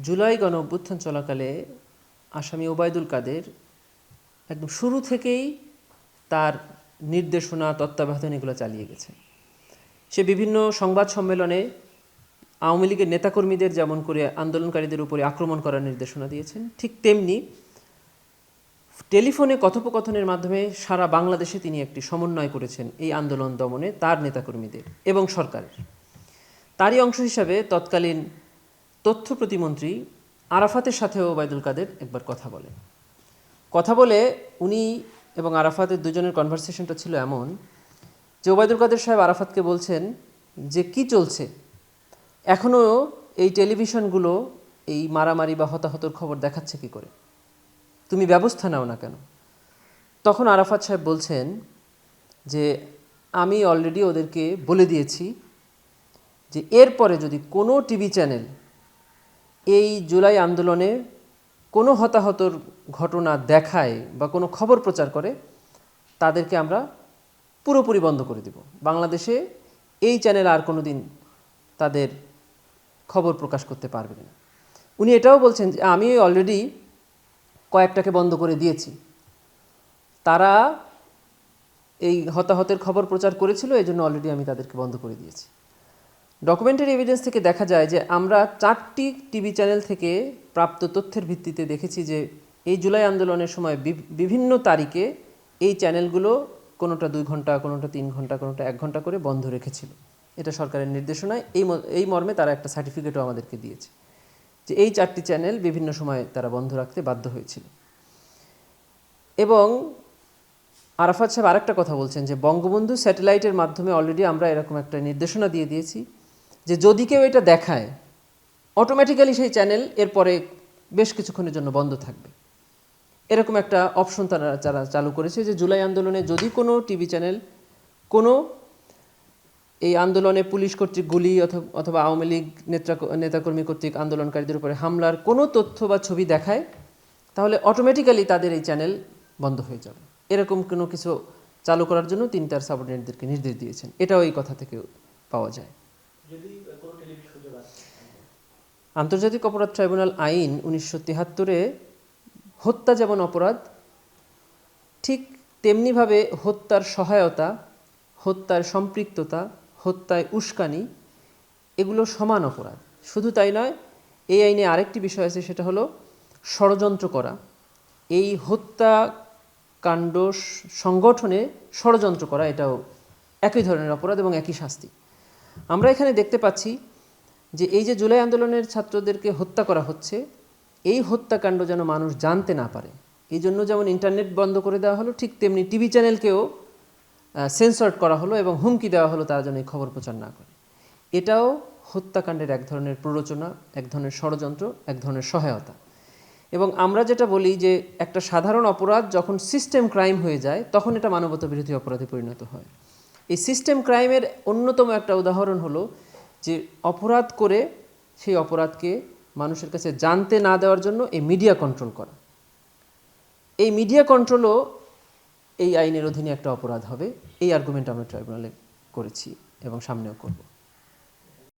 জুলাই গণ অভ্যুত্থান চলাকালে আসামি ওবায়দুল কাদের একদম শুরু থেকেই তার নির্দেশনা তত্ত্বাবধান এগুলো চালিয়ে গেছে। সে বিভিন্ন সংবাদ সম্মেলনে আওয়ামী লীগের নেতাকর্মীদের যেমন করে আন্দোলনকারীদের উপরে আক্রমণ করার নির্দেশনা দিয়েছেন, ঠিক তেমনি টেলিফোনে কথোপকথনের মাধ্যমে সারা বাংলাদেশে তিনি একটি সমন্বয় করেছেন এই আন্দোলন দমনে তার নেতাকর্মীদের এবং সরকারের। তারই অংশ হিসাবে তৎকালীন তথ্য প্রতিমন্ত্রী আরাফাতের সাথেও ওবায়দুল কাদের একবার কথা বলে উনি এবং আরাফাতের দুজনের কনভারসেশনটা ছিল এমন যে ওবায়দুল কাদের সাহেব আরাফাতকে বলছেন যে কি চলছে, এখনও এই টেলিভিশনগুলো এই মারামারি বা হতাহতর খবর দেখাচ্ছে কি করে, তুমি ব্যবস্থা নাও না কেন? তখন আরাফাত সাহেব বলছেন যে আমি অলরেডি ওদেরকে বলে দিয়েছি যে এরপরে যদি কোনো টিভি চ্যানেল এই জুলাই আন্দোলনে কোনো হতাহতর ঘটনা দেখায় বা কোনো খবর প্রচার করে তাদেরকে আমরা পুরোপুরি বন্ধ করে দেব। বাংলাদেশে এই চ্যানেল আর কোনো দিন তাদের খবর প্রকাশ করতে পারবে না। উনি এটাও বলছেন যে আমি অলরেডি কয়েকটাকে বন্ধ করে দিয়েছি, তারা এই হতাহতের খবর প্রচার করেছিল, এই জন্য অলরেডি আমি তাদেরকে বন্ধ করে দিয়েছি। ডকুমেন্টারি এভিডেন্স থেকে দেখা যায় যে আমরা 4টি টিভি চ্যানেল থেকে প্রাপ্ত তথ্যের ভিত্তিতে দেখেছি যে এই জুলাই আন্দোলনের সময় বিভিন্ন তারিখে এই চ্যানেলগুলো কোনোটা 2 ঘন্টা, কোনোটা 3 ঘন্টা, কোনোটা 1 ঘন্টা করে বন্ধ রেখেছিল। এটা সরকারের নির্দেশনায় এই মর্মে তারা একটা সার্টিফিকেটও আমাদেরকে দিয়েছে যে এই 4টি চ্যানেল বিভিন্ন সময় তারা বন্ধ রাখতে বাধ্য হয়েছিল। এবং আরাফাত সাহেব আরেকটা কথা বলছেন যে বঙ্গবন্ধু স্যাটেলাইটের মাধ্যমে অলরেডি আমরা এরকম একটা নির্দেশনা দিয়ে দিয়েছি যে যদি কেউ এটা দেখায় অটোমেটিক্যালি সেই চ্যানেল এরপরে বেশ কিছুক্ষণের জন্য বন্ধ থাকবে। এরকম একটা অপশন তারা চালু করেছে যে জুলাই আন্দোলনে যদি কোনো টিভি চ্যানেল কোনো এই আন্দোলনে পুলিশ কর্তৃক গুলি অথবা আওয়ামী লীগ নেতাকর্মী কর্তৃক আন্দোলনকারীদের উপরে হামলার কোনো তথ্য বা ছবি দেখায় তাহলে অটোমেটিক্যালি তাদের এই চ্যানেল বন্ধ হয়ে যাবে। এরকম কোনো কিছু চালু করার জন্য তিনি তার সাবঅর্ডিনেটদেরকে নির্দেশ দিয়েছেন। এটাও এই কথা থেকে পাওয়া যায়। আন্তর্জাতিক অপরাধ ট্রাইব্যুনাল আইন 1973-এ হত্যা যেমন অপরাধ, ঠিক তেমনিভাবে হত্যার সহায়তা, হত্যার সম্পৃক্ততা, হত্যায় উস্কানি এগুলো সমান অপরাধ। শুধু তাই নয়, এই আইনে আরেকটি বিষয় আছে, সেটা হলো ষড়যন্ত্র করা। এই হত্যাকাণ্ড সংগঠনে ষড়যন্ত্র করা এটাও একই ধরনের অপরাধ এবং একই শাস্তি। আমরা এখানে দেখতে পাচ্ছি যে এই যে জুলাই আন্দোলনের ছাত্রদেরকে হত্যা করা হচ্ছে, এই হত্যাকাণ্ড যেন মানুষ জানতে না পারে, এই জন্য যেমন ইন্টারনেট বন্ধ করে দেওয়া হলো, ঠিক তেমনি টিভি চ্যানেলকেও সেন্সর্ড করা হলো এবং হুমকি দেওয়া হলো তারা যেন এই খবর প্রচার না করে। এটাও হত্যাকাণ্ডের এক ধরনের প্ররোচনা, এক ধরনের ষড়যন্ত্র, এক ধরনের সহায়তা। এবং আমরা যেটা বলি যে একটা সাধারণ অপরাধ যখন সিস্টেম ক্রাইম হয়ে যায় তখন এটা মানবতা বিরোধী অপরাধে পরিণত হয়। এই সিস্টেম ক্রাইমের অন্যতম একটা উদাহরণ হলো যে অপরাধ করে সেই অপরাধকে মানুষের কাছে জানতে না দেওয়ার জন্য এই মিডিয়া কন্ট্রোল করা। এই মিডিয়া কন্ট্রোলও এই আইনের অধীনে একটা অপরাধ হবে। এই আর্গুমেন্ট আমরা ট্রাইব্যুনালে করেছি এবং সামনেও করব।